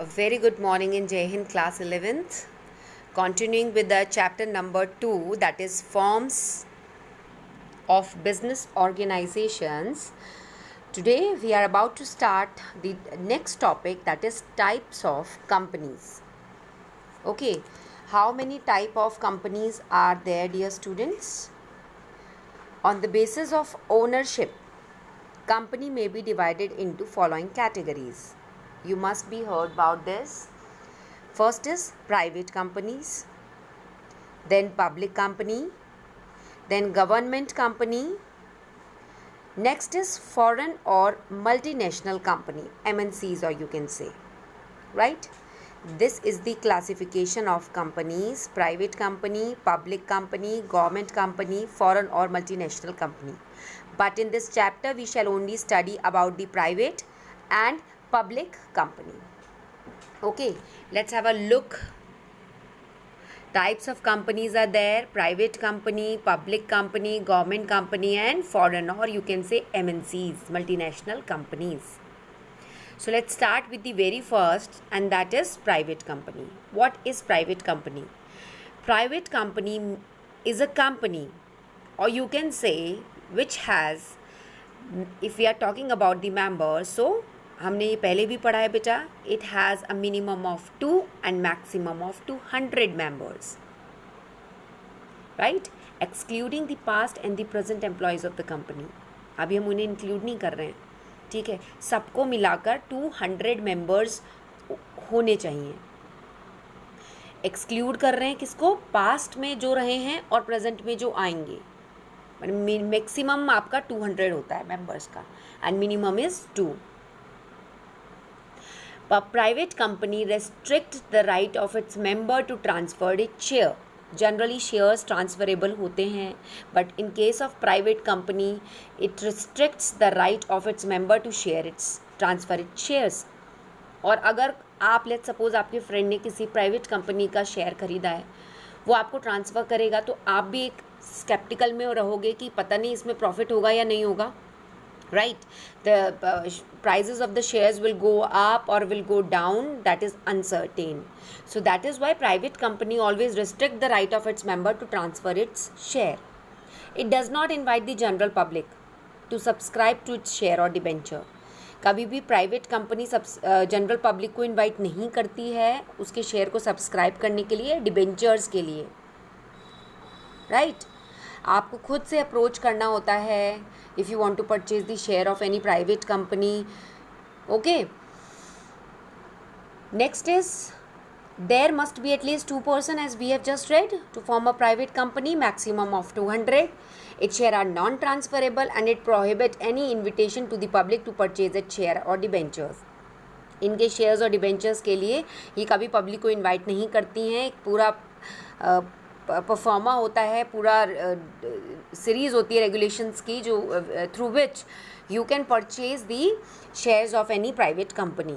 A very good morning in Jai Hind class 11th. Continuing with the chapter number 2, that is forms of business organizations. Today we are about to start the next topic, that is types of companies. Okay, how many type of companies are there, dear students? On the basis of ownership, company may be divided into following categories. You must be heard about this. First is private companies, then public company, then government company. Next is foreign or multinational company, MNCs, or you can say, right? This is the classification of companies: private company, public company, government company, foreign or multinational company. But in this chapter we shall only study about the private and public company. Okay, let's have a look. Types of companies are there: private company, public company, government company, and foreign, or you can say MNCs, multinational companies. So let's start with the very first, and that is private company. What is private company? Private company is a company, or you can say, which has, if we are talking about the members, so हमने ये पहले भी पढ़ा है बेटा, it has a minimum of 2 and maximum of 200 members, right? Excluding the past and the present employees of the company. अभी हम उन्हें इंक्लूड नहीं कर रहे हैं, ठीक है? सबको मिलाकर 200 मेंबर्स होने चाहिए. एक्सक्लूड कर रहे हैं किसको? पास्ट में जो रहे हैं और प्रेजेंट में जो आएंगे. मैक्सिमम आपका 200 होता है मेंबर्स का, and minimum is 2. A private company restricts the right of its member to transfer its share. Generally shares transferable होते हैं, but in case of private company, it restricts the right of its member to transfer its shares. और अगर आप let's suppose आपके friend ने किसी private company का share खरीदा है, वो आपको ट्रांसफ़र करेगा, तो आप भी एक स्केप्टिकल में रहोगे कि पता नहीं इसमें प्रॉफिट होगा या नहीं होगा. Right, the prices of the shares will go up or will go down, that is uncertain. So that is why private company always restrict the right of its member to transfer its share. It does not invite the general public to subscribe to its share or debenture. कभी भी private company general public को invite नहीं करती है उसके share को subscribe करने के लिए, डिबेंचर्स के लिए, राइट? आपको खुद से अप्रोच करना होता है if you want to purchase the share of any private company. Okay, next is there must be at least 2 persons, as we have just read, to form a private company, maximum of 200. Its share are non-transferable and it prohibit any invitation to the public to purchase its share or debentures. इनके shares और debentures के लिए ये कभी public को invite नहीं करती हैं. एक पूरा परफॉर्मा होता है, पूरा सीरीज़ होती है रेगुलेशंस की, जो through which you can purchase the shares of any private company.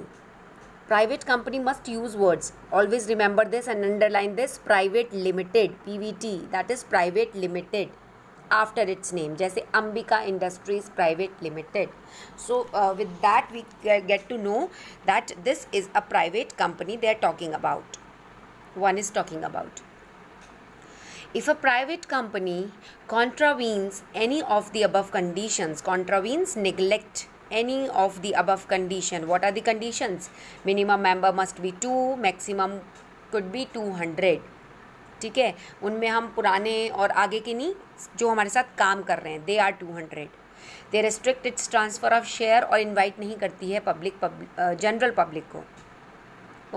Private company must use words, always remember this and underline this. Private limited, PVT, that is private limited after its name, जैसे Ambika industries private limited. So with that we get to know that this is a private company they are talking about. One is talking about. If a private company contravenes any of the above conditions, contravenes, neglect any of the above condition, what are the conditions? Minimum member must be 2, maximum could be 200. ठीक है, उनमें हम पुराने और आगे के नहीं, जो हमारे साथ काम कर रहे हैं, they are 200. They restrict its transfer of share और invite नहीं करती है जनरल पब्लिक को.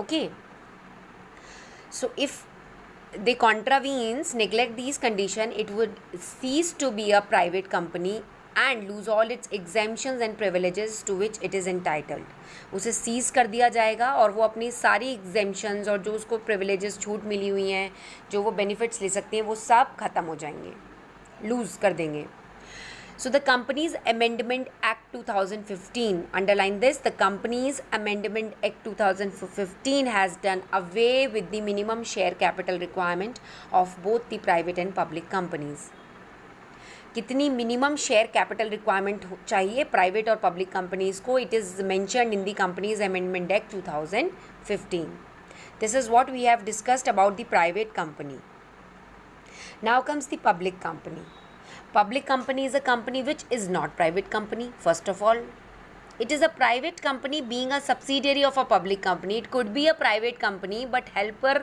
Okay, so if they contravenes, neglect these condition, it would cease to be a private company and lose all its exemptions and privileges to which it is entitled. उसे cease कर दिया जाएगा और वो अपनी सारी exemptions और जो उसको privileges छूट मिली हुई हैं, जो वो benefits ले सकती हैं, वो सब ख़त्म हो जाएंगे, लूज़ कर देंगे. So the Companies Amendment Act 2015, underline this, the Companies Amendment Act 2015 has done away with the minimum share capital requirement of both the private and public companies. कितनी मिनिमम शेयर कैपिटल रिक्वायरमेंट चाहिए private और public companies को. It is mentioned in the companies amendment act 2015. This is what we have discussed about the private company. Now comes the public company. Public company is a company which is not private company. First of all, it is a private company being a subsidiary of a public company. It could be a private company but helper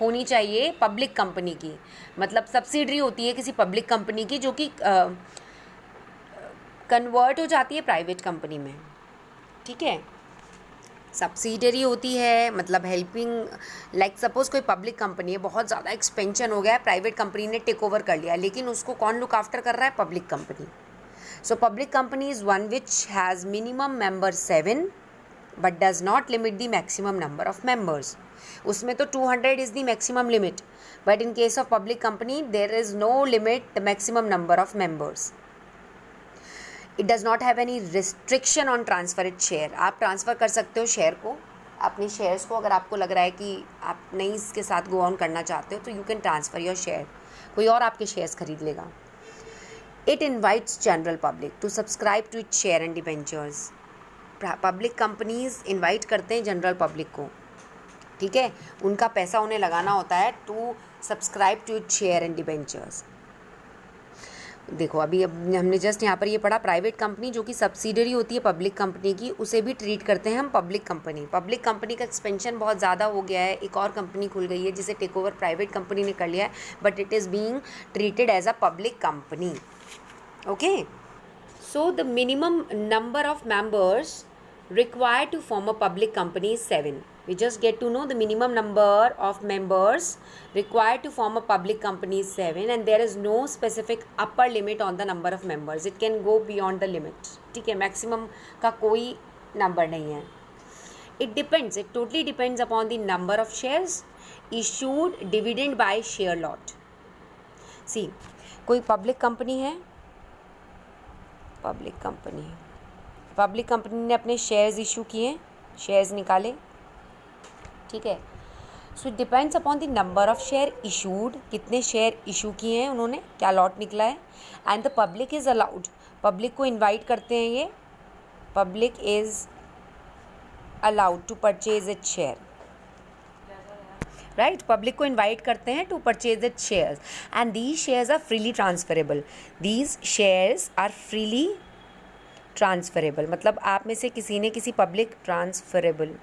होनी चाहिए public company की. मतलब subsidiary होती है किसी public company की जो कि convert हो जाती है private company में. ठीक है. सब्सिडरी होती है मतलब हेल्पिंग, लाइक सपोज कोई पब्लिक कंपनी है, बहुत ज़्यादा एक्सपेंशन हो गया है, प्राइवेट कंपनी ने टेक ओवर कर लिया, लेकिन उसको कौन लुक आफ्टर कर रहा है? Public company. So public company is one which has minimum member 7 but does not limit the maximum number of members. उसमें तो 200 is the maximum limit, but in case of public company there is no limit maximum number of members. It does not have any restriction on transfer it share. आप transfer कर सकते हो share को, अपने shares को. अगर आपको लग रहा है कि आप नहीं इसके साथ गो ऑन करना चाहते हो तो you can transfer your share, कोई और आपके शेयर्स खरीद लेगा. It invites general public to subscribe to it share and debentures. Public companies invite करते हैं जनरल पब्लिक को, ठीक है, उनका पैसा उन्हें लगाना होता है to subscribe to it share and debentures. देखो अभी अब हमने जस्ट यहाँ पर ये पढ़ा, प्राइवेट कंपनी जो कि सब्सिडरी होती है पब्लिक कंपनी की, उसे भी ट्रीट करते हैं हम पब्लिक कंपनी. पब्लिक कंपनी का एक्सपेंशन बहुत ज़्यादा हो गया है, एक और कंपनी खुल गई है जिसे टेक ओवर प्राइवेट कंपनी ने कर लिया है, but it is being treated as a public company. Okay, so the minimum number of members required to form a public company is 7. We just get to know the minimum number of members required to form a public company is 7, and there is no specific upper limit on the number of members. It can go beyond the limit. ठीक है, maximum का कोई number नहीं है. It depends, it totally depends upon the number of shares issued, dividend by share lot. See, कोई public company है, public company ने अपने शेयर्स इशू किए, शेयर्स निकाले, ठीक है. So it depends upon the number of share issued, कितने share issue किए हैं उन्होंने, क्या लॉट निकला है. And the public is allowed, public को इनवाइट करते हैं ये, public is allowed to purchase it share, right. Public को इनवाइट करते हैं to purchase it shares, and these shares are freely transferable. These shares are freely transferable, मतलब आप में से किसी ने किसी पब्लिक ट्रांसफरेबल,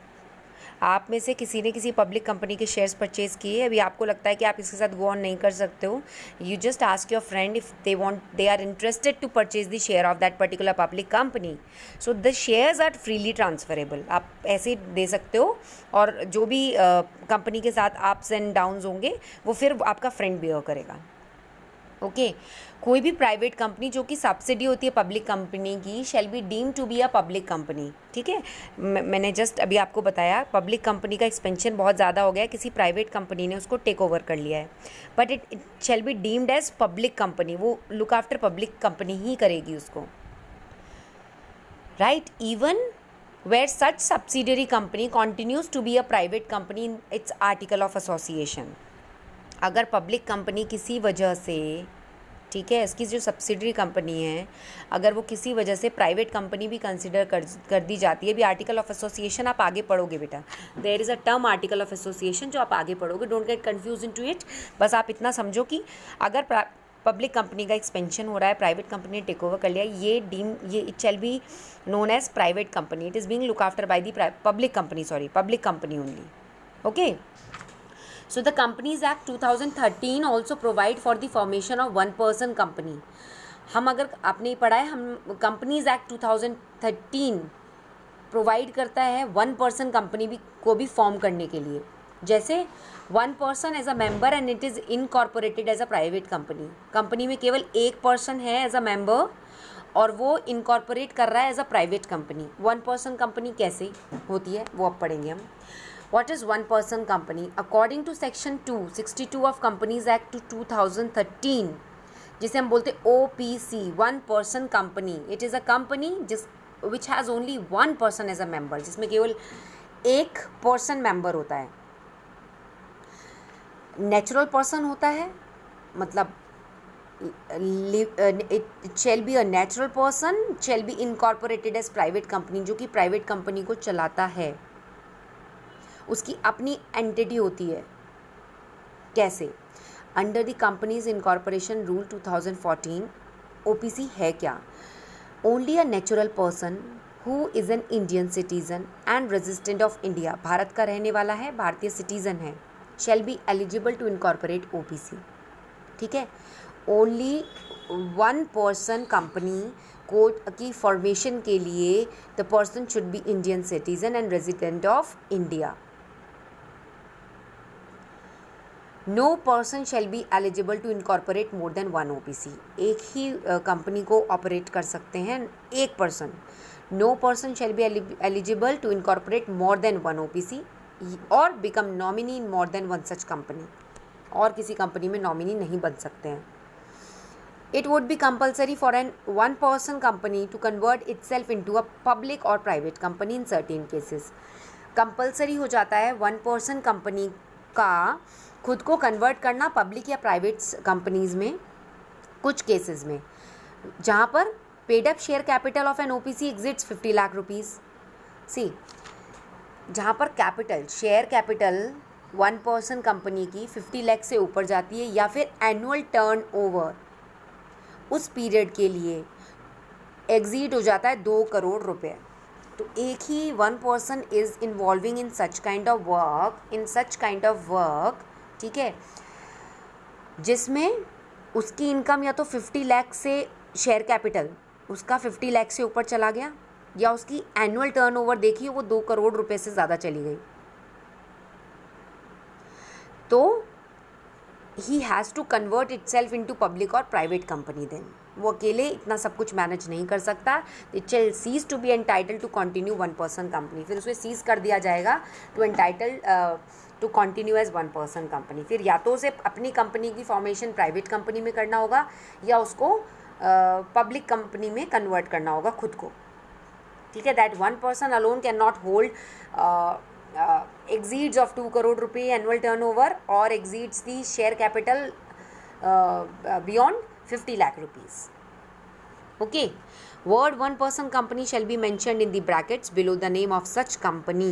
आप में से किसी ने किसी पब्लिक कंपनी के शेयर्स परचेज़ किए, अभी आपको लगता है कि आप इसके साथ गो ऑन नहीं कर सकते हो, you just ask your friend if they are interested to purchase the share of that particular public company. So the shares are freely transferable. आप ऐसे दे सकते हो, और जो भी कंपनी के साथ अप्स एंड डाउन्स होंगे वो फिर आपका फ्रेंड बियर करेगा. ओके, कोई भी प्राइवेट कंपनी जो कि सब्सिडी होती है पब्लिक कंपनी की shall be deem to be a public company. ठीक है, मैंने जस्ट अभी आपको बताया पब्लिक कंपनी का एक्सपेंशन बहुत ज़्यादा हो गया, किसी प्राइवेट कंपनी ने उसको टेक ओवर कर लिया है, but it shall be deemed as public company. वो लुक आफ्टर पब्लिक कंपनी ही करेगी उसको, right. Even where such subsidiary company continues to be a private company in its article of association. अगर public company किसी वजह से, ठीक है, इसकी जो सब्सिडरी कंपनी है, अगर वो किसी वजह से प्राइवेट कंपनी भी कंसिडर कर दी जाती है, भी आर्टिकल ऑफ एसोसिएशन आप आगे पढ़ोगे बेटा, there is a term article of association जो आप आगे पढ़ोगे, don't get confuse into it. बस आप इतना समझो कि अगर पब्लिक कंपनी का एक्सपेंशन हो रहा है, प्राइवेट कंपनी ने टेक ओवर कर लिया, ये it shall be known as private company. It is being look after by the public company only. Okay, so the Companies Act 2013 also provide for the formation of one person company. हम अगर आपने पढ़ा है, हम Companies Act 2013 provide करता है one person company को भी फॉर्म करने के लिए. जैसे one person as a member and it is incorporated as a private company. Company में केवल एक पर्सन है एज अ मेंबर और वो इनकॉर्पोरेट कर रहा है as a private company. One person company कैसे होती है वो अब पढ़ेंगे हम. What is one person company? According to section 262 of Companies Act 2013, जिसे हम बोलते OPC, one person company. It is a company which has only one person as a member, जिसमें केवल एक पर्सन मेंबर होता है. नेचुरल पर्सन होता है, मतलब it shall be a natural person, shall be incorporated as private company, जो कि प्राइवेट कंपनी को चलाता है, उसकी अपनी एंटिटी होती है। कैसे? Under the companies incorporation rule 2014 OPC है क्या? Only a natural person who is an Indian citizen and resident of India, Bharat का रहने वाला है, भारतीय सिटीजन है, shall be eligible to incorporate OPC. ठीक है, ओनली वन पर्सन कंपनी को की फॉर्मेशन के लिए the person should be Indian citizen and resident of India. No person shall be eligible to incorporate more than one OPC, एक ही company को operate कर सकते हैं एक person. No person shall be eligible to incorporate more than one OPC और become nominee in more than one such company, और किसी कंपनी में नॉमिनी नहीं बन सकते हैं। It would be compulsory for an one person company to convert itself into a public or private company in certain cases. Compulsory हो जाता है वन पर्सन कंपनी का खुद को कन्वर्ट करना पब्लिक या प्राइवेट कंपनीज में, कुछ केसेस में, जहाँ पर paid up share capital of an OPC exceeds 50 lakh rupees. C, जहाँ पर capital, share capital one person company की 50 लाख से ऊपर जाती है, या फिर एनुअल टर्न ओवर उस पीरियड के लिए एग्जीट हो जाता है 2 करोड़ रुपए, तो एक ही one person is involving in such kind of work, ठीक है, जिसमें उसकी इनकम या तो 50 लाख से शेयर कैपिटल उसका 50 लाख से ऊपर चला गया, या उसकी एनुअल टर्नओवर देखिए वो 2 करोड़ रुपए से ज़्यादा चली गई, तो he has to convert itself into public और प्राइवेट कंपनी। देन वो अकेले इतना सब कुछ मैनेज नहीं कर सकता। It shall cease to be entitle to continue one person company, फिर उसे सीज कर दिया जाएगा to entitle to continue as one person company. फिर या तो उसे अपनी कंपनी की फॉर्मेशन प्राइवेट कंपनी में करना होगा, या उसको पब्लिक कंपनी में कन्वर्ट करना होगा खुद को। ठीक है, that one person alone can not hold exceeds of 2 crore rupee annual turnover or exceeds the share capital beyond 50 lakh rupees. Okay, word one person company shall be mentioned in the brackets below the name of such company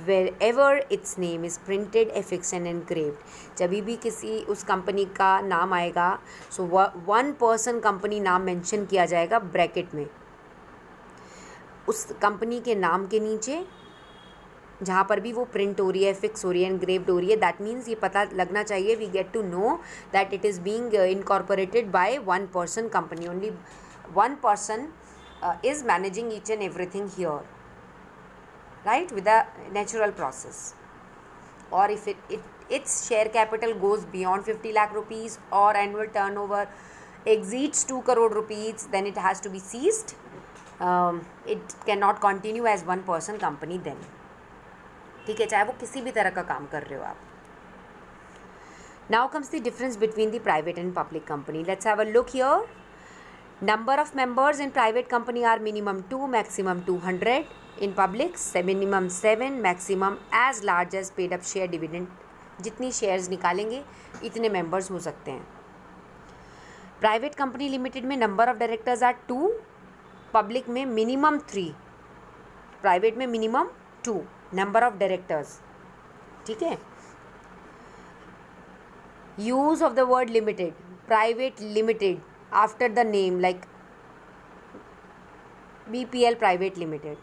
wherever its name is printed, affixed and engraved. जब भी किसी उस company का नाम आएगा, so one person company नाम mention किया जाएगा ब्रैकेट में, उस कंपनी के नाम के नीचे जहाँ पर भी वो प्रिंट हो रही है, फिक्स हो रही है, एनग्रेव्ड हो रही है, दैट मीन्स ये पता लगना चाहिए, we get to know that it is being incorporated by one person company, only one person is managing each and everything here, right, with a natural process. और if it's share capital goes beyond 50 lakh rupees और annual turnover exceeds 2 crore rupees, then it has to be seized. It cannot continue as one person company then. ठीक है, चाहे वो किसी भी तरह का काम कर रहे हो आप. Now comes the difference between the private and public company. Let's have a look here. Number of members in private company are minimum 2, maximum 200. In public, minimum 7, maximum as large as paid up share dividend. जितनी shares निकालेंगे इतने members हो सकते हैं. Private company limited में number of directors are 2, public में minimum 3, private में minimum 2 number of directors. ठीक है. Use of the word limited, private limited after the name like BPL private limited.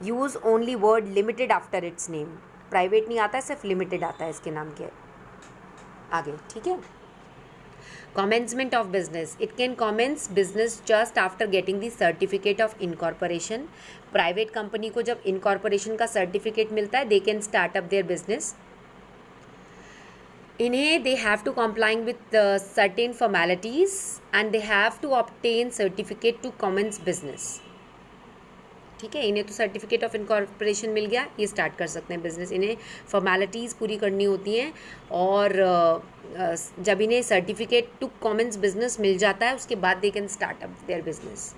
Use only word limited after its name. Private नहीं आता है, सिर्फ limited आता है इसके नाम के आगे. ठीक है. Commencement of business. It can commence business just after getting the certificate of incorporation. Private company को जब incorporation का certificate मिलता है, they can start up their business. इन्हें they have to complying with certain formalities and they have to obtain certificate to commence business. ठीक है. इन्हें तो सर्टिफिकेट ऑफ इनकॉर्पोरेशन मिल गया, ये स्टार्ट कर सकते हैं बिजनेस. इन्हें फॉर्मेलिटीज़ पूरी करनी होती हैं और जब इन्हें सर्टिफिकेट टू कॉमेंस बिजनेस मिल जाता है उसके बाद they can start up their business.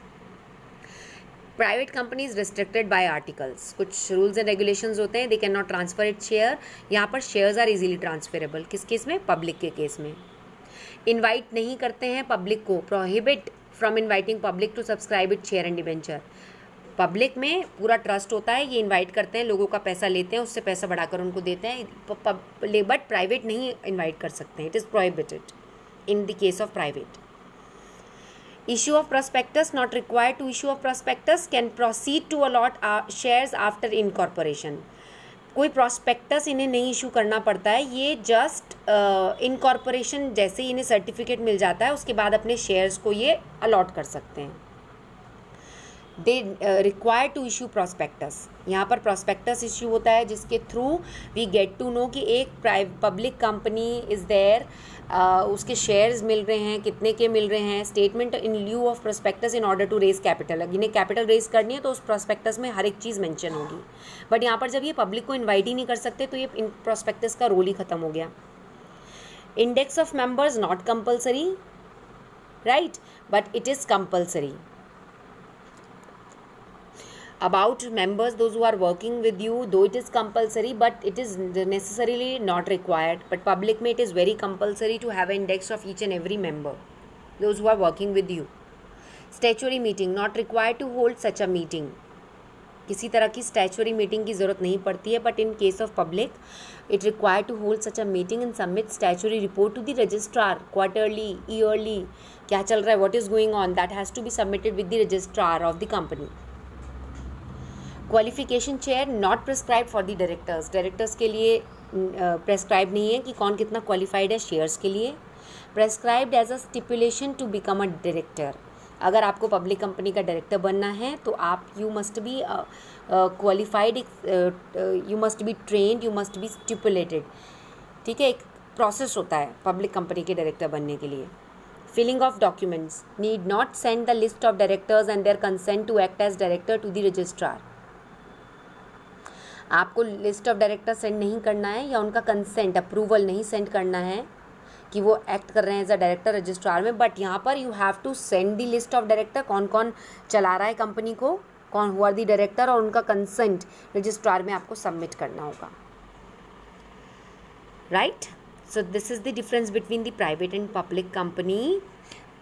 Private companies restricted by articles. कुछ रूल्स एंड रेगुलेशंस होते हैं. They can not transfer it share. यहाँ पर शेयर्स आर इजीली ट्रांसफरेबल. किस केस में? पब्लिक के केस में. इनवाइट नहीं करते हैं पब्लिक को, prohibit from inviting public to subscribe it share and debenture. Public में पूरा ट्रस्ट होता है, ये इनवाइट करते हैं, लोगों का पैसा लेते हैं, उससे पैसा बढ़ाकर उनको देते हैं, बट प्राइवेट नहीं इनवाइट कर सकते हैं, it is prohibited in the case of private. Issue of prospectus, not required to issue of prospectus, can proceed to allot shares after incorporation। कोई prospectus इन्हें नहीं इशू करना पड़ता है, ये जस्ट इनकॉर्पोरेशन जैसे ही इन्हें सर्टिफिकेट मिल जाता है उसके बाद अपने शेयर्स को ये अलॉट कर सकते हैं। They require to issue prospectus, यहाँ पर प्रॉस्पेक्टस इशू होता है जिसके through we get to know कि एक पब्लिक कंपनी इज़ देयर, उसके शेयर्स मिल रहे हैं, कितने के मिल रहे हैं। Statement in lieu of prospectus in order to raise capital, इन्हें कैपिटल रेज करनी है तो उस प्रॉस्पेक्टस में हर एक चीज़ मेंशन होगी, बट यहाँ पर जब ये पब्लिक को इन्वाइट ही नहीं कर सकते तो ये इन प्रॉस्पेक्टस का रोल ही ख़त्म हो गया। Index of members not compulsory, right, but it is compulsory. About members, those who are working with you, though it is compulsory, but it is necessarily not required. But public में it is very compulsory to have an index of each and every member, those who are working with you. Statutory meeting, not required to hold such a meeting. किसी तरह की statutory meeting की ज़रूरत नहीं पड़ती है, but in case of public, it required to hold such a meeting and submit statutory report to the registrar quarterly, yearly. क्या चल रहा है, what is going on, that has to be submitted with the registrar of the company. Qualification chair not prescribe for the directors, directors के लिए prescribe नहीं है कि कौन कितना क्वालिफाइड है शेयर्स के लिए। Prescribed as a stipulation to become a director, अगर आपको पब्लिक कंपनी का डायरेक्टर बनना है तो आप you must be qualified, you must be trend, you must be stipulated, ठीक है, एक प्रोसेस होता है पब्लिक कंपनी के डायरेक्टर बनने के लिए। Filing of documents, need not send the list of directors and their consent to act as director to the registrar. आपको लिस्ट ऑफ डायरेक्टर सेंड नहीं करना है या उनका कंसेंट, अप्रूवल नहीं सेंड करना है कि वो एक्ट कर रहे हैं एज अ डायरेक्टर रजिस्ट्रार में, बट यहाँ पर you have to send the list of director, कौन कौन चला रहा है कंपनी को, कौन हुआ द डायरेक्टर, और उनका कंसेंट रजिस्ट्रार में आपको सबमिट करना होगा, right. So this is the difference between the private and public company,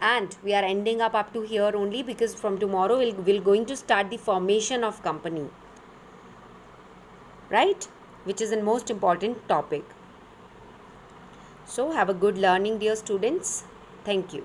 and we are ending up to here only because from tomorrow we'll going to start the formation of company, right, which is the most important topic. So have a good learning, dear students. Thank you.